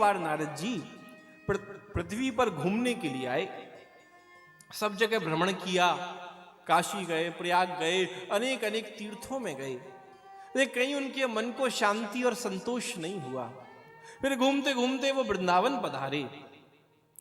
बार नारद जी पृथ्वी पर घूमने के लिए आए, सब जगह भ्रमण किया, काशी गए, प्रयाग गए, अनेक अनेक तीर्थों में गए, लेकिन कहीं उनके मन को शांति और संतोष नहीं हुआ। फिर घूमते घूमते वो वृंदावन पधारे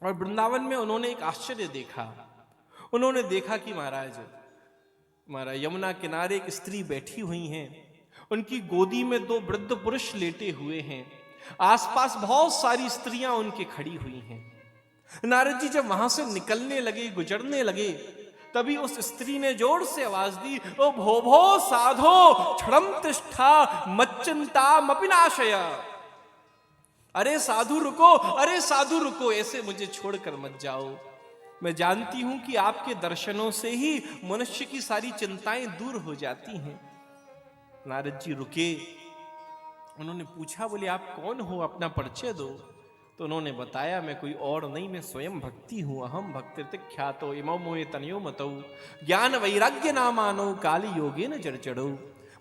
और वृंदावन में उन्होंने एक आश्चर्य देखा। उन्होंने देखा कि महाराज यमुना किनारे एक स्त्री बैठी हुई हैं, उनकी गोदी में 2 वृद्ध पुरुष लेटे हुए हैं, आसपास बहुत सारी स्त्रियां उनके खड़ी हुई हैं। नारद जी जब वहां से निकलने लगे, गुजरने लगे, तभी उस स्त्री ने जोर से आवाज दी, ओ भो भो साधो क्षणम तिष्ठा मच्चिंता मपिनाशय। अरे साधु रुको, अरे साधु रुको, ऐसे मुझे छोड़कर मत जाओ। मैं जानती हूं कि आपके दर्शनों से ही मनुष्य की सारी चिंताएं दूर हो जाती हैं। नारद जी रुके, उन्होंने पूछा, बोले आप कौन हो, अपना परिचय दो। तो उन्होंने बताया, मैं कोई और नहीं, मैं स्वयं भक्ति हूं, अहम भक्ति ख्यातो इमो मोए तनयो मतौ ज्ञान वैराग्य नामानो काली योगे न जड़चड़ो।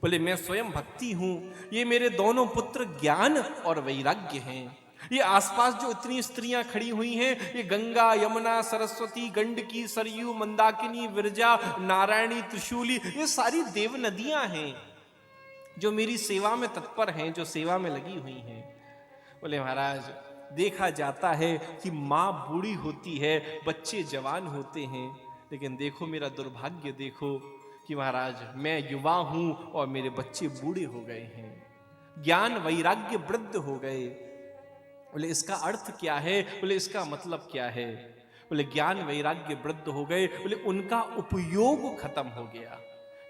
बोले मैं स्वयं भक्ति हूं, ये मेरे दोनों पुत्र ज्ञान और वैराग्य हैं। ये आसपास जो इतनी स्त्रियां खड़ी हुई हैं, ये गंगा, यमुना, सरस्वती, गंडकी, सरयू, मंदाकिनी, विरजा, नारायणी, त्रिशूली, ये सारी देव नदियां हैं जो मेरी सेवा में तत्पर हैं, जो सेवा में लगी हुई हैं। बोले महाराज देखा जाता है कि माँ बूढ़ी होती है, बच्चे जवान होते हैं, लेकिन देखो मेरा दुर्भाग्य देखो कि महाराज मैं युवा हूं और मेरे बच्चे बूढ़े हो गए हैं, ज्ञान वैराग्य वृद्ध हो गए। बोले इसका अर्थ क्या है? बोले इसका मतलब क्या है? बोले ज्ञान वैराग्य वृद्ध हो गए, बोले उनका उपयोग खत्म हो गया।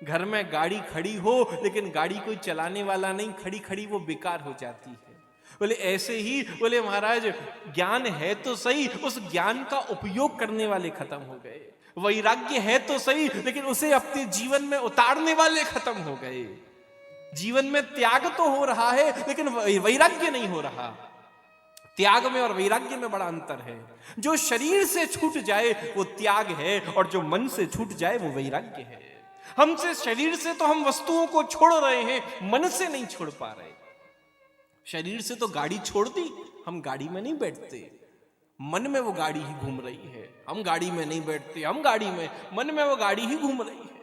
घर में गाड़ी खड़ी हो लेकिन गाड़ी कोई चलाने वाला नहीं, खड़ी खड़ी वो बेकार हो जाती है। बोले ऐसे ही बोले महाराज ज्ञान है तो सही, उस ज्ञान का उपयोग करने वाले खत्म हो गए। वैराग्य है तो सही, लेकिन उसे अपने जीवन में उतारने वाले खत्म हो गए। जीवन में त्याग तो हो रहा है लेकिन वैराग्य नहीं हो रहा। त्याग में और वैराग्य में बड़ा अंतर है। जो शरीर से छूट जाए वो त्याग है, और जो मन से छूट जाए वो वैराग्य है। हमसे शरीर से तो हम वस्तुओं को छोड़ रहे हैं, मन से नहीं छोड़ पा रहे। शरीर से तो गाड़ी छोड़ दी, हम गाड़ी में नहीं बैठते, मन में वो गाड़ी ही घूम रही है। हम गाड़ी में नहीं बैठते, हम गाड़ी में, मन में वो गाड़ी ही घूम रही है।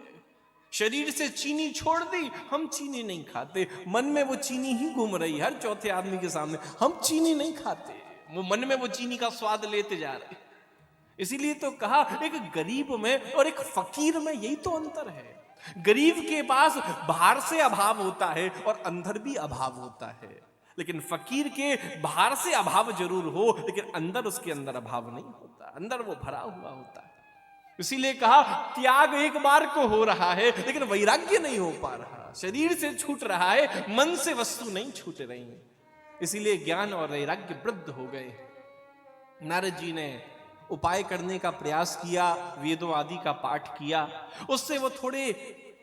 शरीर से चीनी छोड़ दी, हम चीनी नहीं खाते, मन में वो चीनी ही घूम रही है। हर चौथे आदमी के सामने हम चीनी नहीं खाते, वो मन में वो चीनी का स्वाद लेते जा रहे। इसीलिए तो कहा एक गरीब में और एक फकीर में यही तो अंतर है। गरीब के पास बाहर से अभाव होता है और अंदर भी अभाव होता है, लेकिन फकीर के बाहर से अभाव जरूर हो लेकिन अंदर उसके अंदर अभाव नहीं होता, अंदर वो भरा हुआ होता है। इसीलिए कहा त्याग एक बार को हो रहा है लेकिन वैराग्य नहीं हो पा रहा। शरीर से छूट रहा है, मन से वस्तु नहीं छूट रही। इसीलिए ज्ञान और वैराग्य वृद्ध हो गए। नारद जी ने उपाय करने का प्रयास किया, वेदों आदि का पाठ किया, उससे वो थोड़े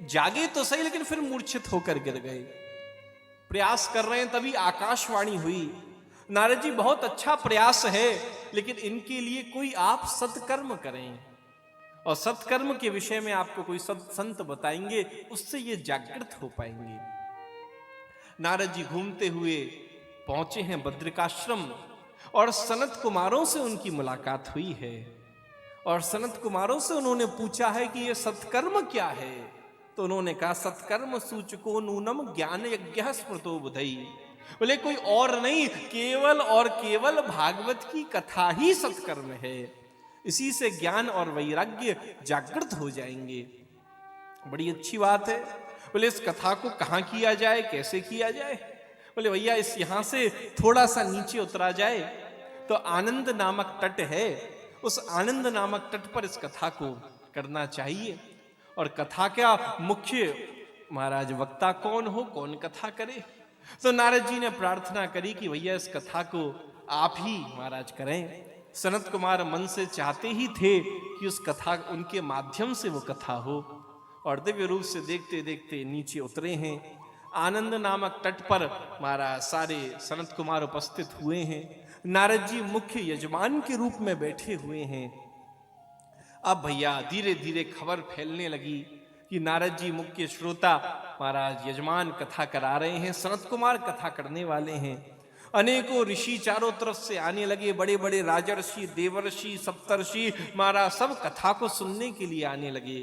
जागे तो सही लेकिन फिर मूर्छित होकर गिर गए। प्रयास कर रहे हैं तभी आकाशवाणी हुई, नारद जी बहुत अच्छा प्रयास है लेकिन इनके लिए कोई आप सत्कर्म करें, और सत्कर्म के विषय में आपको कोई संत बताएंगे, उससे ये जागृत हो पाएंगे। नारद जी घूमते हुए पहुंचे हैं बद्रिकाश्रम, और सनत कुमारों से उनकी मुलाकात हुई है, और सनत कुमारों से उन्होंने पूछा है कि ये सत्कर्म क्या है। तो उन्होंने कहा सत्कर्म सूचको नूनम ज्ञान यज्ञ स्मृतो बुधई। बोले कोई और नहीं, केवल और केवल भागवत की कथा ही सत्कर्म है। इसी से ज्ञान और वैराग्य जागृत हो जाएंगे। बड़ी अच्छी बात है। बोले इस कथा को कहाँ किया जाए, कैसे किया जाए? बोले भैया इस यहां से थोड़ा सा नीचे उतरा जाए तो आनंद नामक तट है, उस आनंद नामक तट पर इस कथा को करना चाहिए। और कथा क्या मुख्य महाराज वक्ता कौन हो, कौन कथा करे? तो नारद जी ने प्रार्थना करी कि भैया इस कथा को आप ही महाराज करें। सनत कुमार मन से चाहते ही थे कि उस कथा उनके माध्यम से वो कथा हो, और दिव्य रूप से देखते देखते नीचे उतरे हैं। आनंद नामक तट पर महाराज सारे सनत कुमार उपस्थित हुए हैं। नारद जी मुख्य यजमान के रूप में बैठे हुए हैं। अब भैया धीरे धीरे खबर फैलने लगी कि नारद जी मुख्य श्रोता, महाराज यजमान कथा करा रहे हैं, सनत कुमार कथा करने वाले हैं। अनेकों ऋषि चारों तरफ से आने लगे, बड़े बड़े राजर्षि, देवर्षि, सप्तर्षि महाराज सब कथा को सुनने के लिए आने लगे।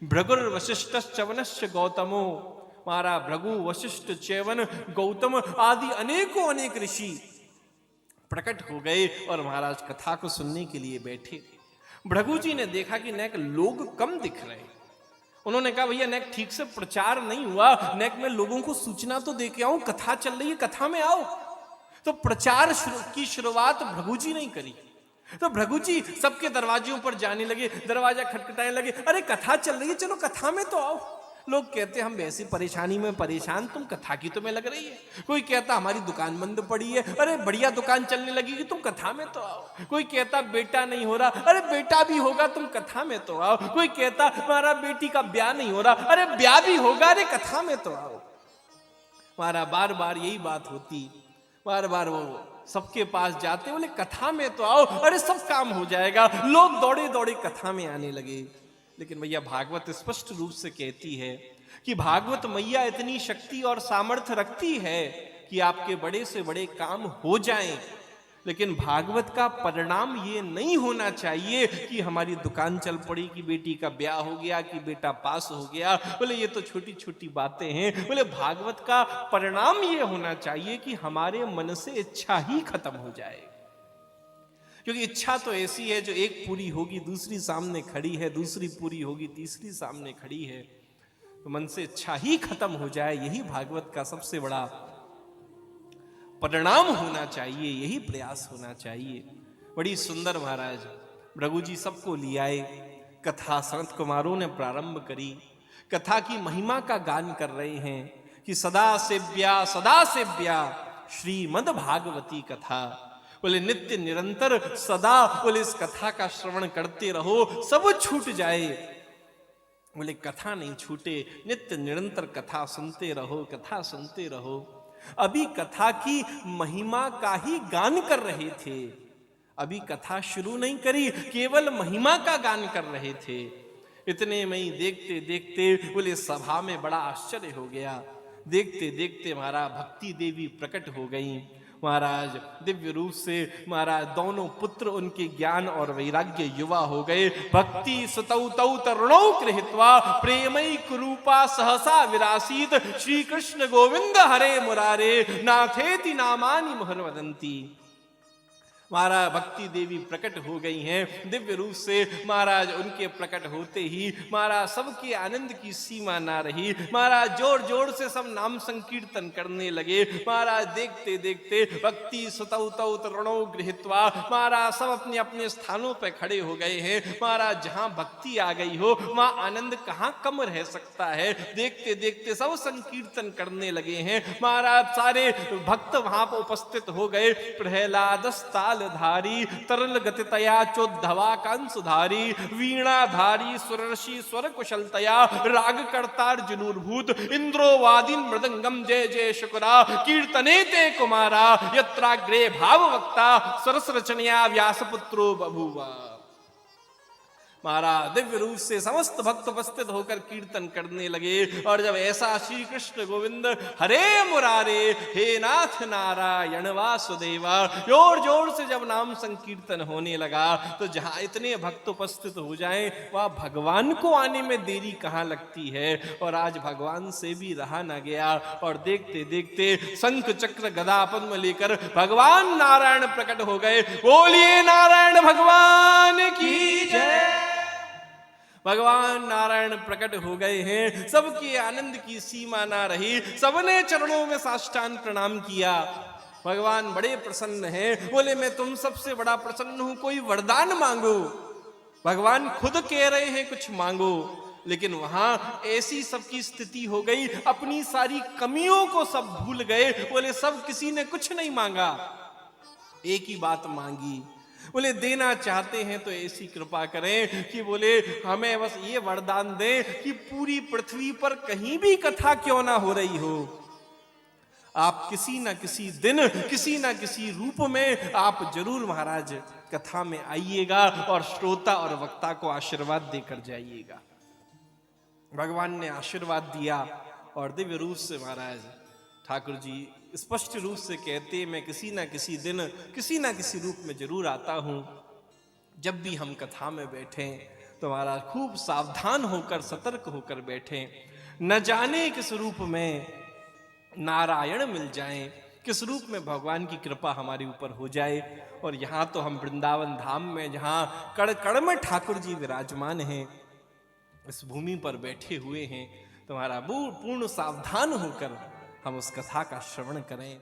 भृगुर वशिष्ठ च्यवनश्च गौतमो, महाराज भृगु वशिष्ठ च्यवन गौतम आदि अनेकों अनेक ऋषि प्रकट हो गए और महाराज कथा को सुनने के लिए बैठे। भृगु जी ने देखा कि नेक लोग कम दिख रहे। उन्होंने कहा भैया नेक ठीक से प्रचार नहीं हुआ, नेक मैं लोगों को सूचना तो दे के आऊं, कथा चल रही है, कथा में आओ। तो प्रचार की शुरुआत भृगु जी नहीं करी। तो भृगु जी सबके दरवाजों पर जाने लगे, दरवाजा खटखटाने लगे, अरे कथा चल रही है, चलो कथा में तो आओ। लोग कहते हम वैसी परेशानी में परेशान, तुम कथा की तुम्हें लग रही है। कोई कहता हमारी दुकान बंद पड़ी है, अरे बढ़िया दुकान चलने लगेगी, तुम कथा में तो आओ। कोई कहता बेटा नहीं हो रहा, अरे बेटा भी होगा, तुम कथा में तो आओ। कोई कहता हमारा बेटी का ब्याह नहीं हो रहा, अरे ब्याह भी होगा, अरे कथा में तो आओ। हमारा बार बार यही बात होती, बार बार वो सबके पास जाते, बोले कथा में तो आओ, अरे सब काम हो जाएगा। लोग दौड़े दौड़े कथा में आने लगे। लेकिन भैया भागवत स्पष्ट रूप से कहती है कि भागवत मैया इतनी शक्ति और सामर्थ्य रखती है कि आपके बड़े से बड़े काम हो जाएं, लेकिन भागवत का परिणाम ये नहीं होना चाहिए कि हमारी दुकान चल पड़ी, कि बेटी का ब्याह हो गया, कि बेटा पास हो गया। बोले ये तो छोटी छोटी बातें हैं। बोले भागवत का परिणाम ये होना चाहिए कि हमारे मन से इच्छा ही खत्म हो जाए, क्योंकि इच्छा तो ऐसी है जो एक पूरी होगी दूसरी सामने खड़ी है, दूसरी पूरी होगी तीसरी सामने खड़ी है। तो मन से इच्छा ही खत्म हो जाए, यही भागवत का सबसे बड़ा परिणाम होना चाहिए, यही प्रयास होना चाहिए। बड़ी सुंदर महाराज भृगु जी सबको ले आए, कथा संत कुमारों ने प्रारंभ करी। कथा की महिमा का गान कर रहे हैं कि सदा सेव्या श्रीमद् भागवती कथा। बोले नित्य निरंतर सदा बोले इस कथा का श्रवण करते रहो, सब छूट जाए। बोले कथा नहीं छूटे, नित्य निरंतर कथा सुनते रहो, कथा सुनते रहो। अभी कथा की महिमा का ही गान कर रहे थे, अभी कथा शुरू नहीं करी, केवल महिमा का गान कर रहे थे। इतने में ही देखते देखते बोले सभा में बड़ा आश्चर्य हो गया। देखते देखते महाराज भक्ति देवी प्रकट हो गई। महाराज दिव्य रूप से महाराज दोनों पुत्र उनके ज्ञान और वैराग्य युवा हो गए। भक्ति सुतौ तौ तरुणौ गृहीत्वा प्रेमई कुरूपा सहसा विरासीत श्री कृष्ण गोविंद हरे मुरारे नाथेति नामानि मुहुर्वदन्ति। महाराज भक्ति देवी प्रकट हो गई हैं दिव्य रूप से। महाराज उनके प्रकट होते ही महाराज सबके आनंद की सीमा ना रही। महाराज जोर जोर से सब नाम संकीर्तन करने लगे। महाराज देखते देखते भक्ति सुतौ तौ तरुणौ गृहीत्वा महाराज सब अपने अपने स्थानों पर खड़े हो गए हैं। महाराज जहां भक्ति आ गई हो वहां आनंद कहां कम रह सकता है। देखते देखते सब संकीर्तन करने लगे हैं। महाराज सारे भक्त वहां पर उपस्थित हो गए। प्रहलादस्ताल धारी तरल गतितया चोद्धवा कंसुधारी वीणाधारी सुरर्षि स्वर कुशलतया राग कर्तार जुनूरभूत इंद्रोवादीन मृदंगम जय जय शुक्रा कीर्तने ते कुमारा यत्राग्रे भाववक्ता सरस रचनया व्यासपुत्रो बभूवा। महाराज दिव्य रूप से समस्त भक्त उपस्थित होकर कीर्तन करने लगे। और जब ऐसा श्री कृष्ण गोविंद हरे मुरारे हे नाथ नारायण वासुदेवा जोर जोर से जब नाम संकीर्तन होने लगा तो जहां इतने भक्त उपस्थित हो जाएं वहां भगवान को आने में देरी कहां लगती है। और आज भगवान से भी रहा न गया और देखते देखते शंख चक्र गदा पद्म लेकर भगवान नारायण प्रकट हो गए। बोलिए नारायण भगवान की जय। भगवान नारायण प्रकट हो गए हैं। सबके आनंद की सीमा ना रही। सबने चरणों में साष्टांग प्रणाम किया। भगवान बड़े प्रसन्न हैं। बोले मैं तुम सबसे बड़ा प्रसन्न हूं, कोई वरदान मांगो। भगवान खुद कह रहे हैं कुछ मांगो, लेकिन वहां ऐसी सबकी स्थिति हो गई, अपनी सारी कमियों को सब भूल गए। बोले सब किसी ने कुछ नहीं मांगा, एक ही बात मांगी। बोले देना चाहते हैं तो ऐसी कृपा करें कि बोले हमें बस ये वरदान दें कि पूरी पृथ्वी पर कहीं भी कथा क्यों ना हो रही हो, आप किसी ना किसी दिन किसी ना किसी रूप में आप जरूर महाराज कथा में आइएगा और श्रोता और वक्ता को आशीर्वाद देकर जाइएगा। भगवान ने आशीर्वाद दिया और दिव्य रूप से महाराज ठाकुर जी स्पष्ट रूप से कहते, मैं किसी ना किसी दिन किसी ना किसी रूप में जरूर आता हूं। जब भी हम कथा में बैठे तो हमारा खूब सावधान होकर सतर्क होकर बैठे, न जाने किस रूप में नारायण मिल जाएं, किस रूप में भगवान की कृपा हमारे ऊपर हो जाए। और यहाँ तो हम वृंदावन धाम में, जहाँ कण कण में ठाकुर जी विराजमान हैं, इस भूमि पर बैठे हुए हैं, तुम्हारा पूर्ण सावधान होकर हम उस कथा का श्रवण करें।